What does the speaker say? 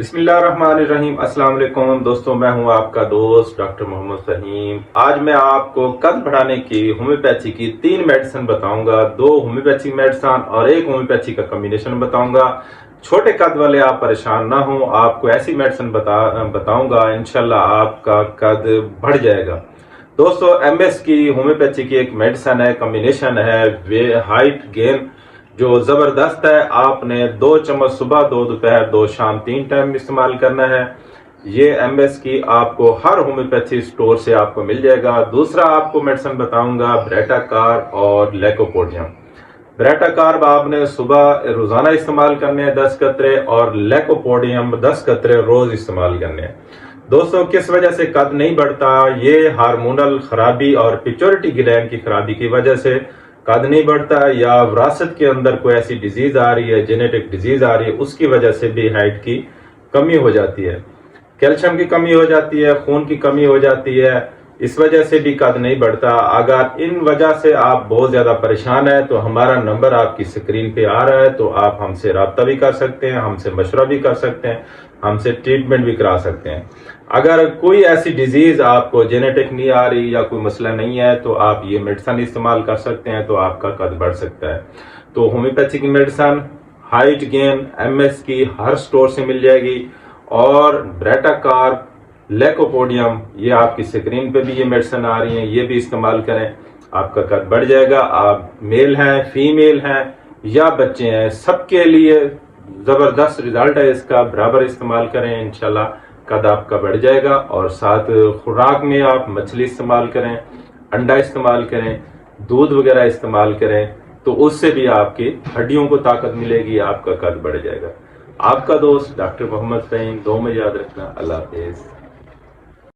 बिस्मिल्लाहिर्रहमानिर्रहीम। अस्सलाम वालेकुम दोस्तों, मैं हूं आपका दोस्त डॉक्टर मोहम्मद फहीम। आज मैं आपको कद बढ़ाने की होम्योपैथी की 3 मेडिसिन बताऊंगा। 2 होम्योपैथी मेडिसिन और 1 होम्योपैथी का कॉम्बिनेशन बताऊंगा। छोटे कद वाले आप परेशान ना हो, आपको ऐसी मेडिसिन बताऊंगा, इंशाल्लाह आपका कद बढ़ जाएगा। दोस्तों, एमएस की होम्योपैथी की एक मेडिसिन है, कॉम्बिनेशन है वे हाइट गेन, जो जबरदस्त है। आपने 2 चम्मच सुबह, 2 दोपहर, 2 शाम, 3 टाइम इस्तेमाल करना है। ये एमएस की आपको हर होम्योपैथी स्टोर से आपको मिल जाएगा। दूसरा आपको मेडिसिन बताऊंगा ब्रेटाकार और लैकोपोडियम। ब्रेटाकार आपने सुबह रोजाना इस्तेमाल करने हैं 10 कतरे, और लैकोपोडियम 10 कतरे रोज इस्तेमाल करने हैं। दोस्तों, किस वजह से कद नहीं बढ़ता? ये हार्मोनल खराबी और पिट्यूटरी ग्लैंड की खराबी की वजह से कद नहीं बढ़ता, या विरासत के अंदर कोई ऐसी डिजीज आ रही है, जेनेटिक डिजीज आ रही है, उसकी वजह से भी हाइट की कमी हो जाती है। कैल्शियम की कमी हो जाती है, खून की कमी हो जाती है, इस वजह से भी कद नहीं बढ़ता। अगर इन वजह से आप बहुत ज्यादा परेशान है तो हमारा नंबर आपकी स्क्रीन पे आ रहा है, तो आप हमसे राब्ता भी कर सकते हैं, हमसे मशवरा भी कर सकते हैं, हमसे ट्रीटमेंट भी करा सकते हैं। अगर कोई ऐसी डिजीज आपको जेनेटिक नहीं आ रही या कोई मसला नहीं है, तो आप ये मेडिसिन इस्तेमाल कर सकते हैं, तो आपका कद बढ़ सकता है। तो होम्योपैथी की मेडिसिन हाइट गेन एमएस की हर स्टोर से मिल जाएगी, और ब्रेटाकार, लैकोपोडियम, ये आपकी स्क्रीन पे भी ये मेडिसिन आ रही हैं, ये भी इस्तेमाल करें, आपका कद बढ़ जाएगा। आप मेल हैं, फीमेल हैं या बच्चे हैं, सबके लिए जबरदस्त रिजल्ट है इसका। बराबर इस्तेमाल करें, इंशाल्लाह कद आपका बढ़ जाएगा। और साथ खुराक में आप मछली इस्तेमाल करें, अंडा इस्तेमाल करें, दूध वगैरह इस्तेमाल करें, तो उससे भी आपकी हड्डियों को ताकत मिलेगी, आपका कद बढ़ जाएगा। आपका दोस्त डॉक्टर मोहम्मद फहीम। दो में याद रखना। अल्लाह हाफिज।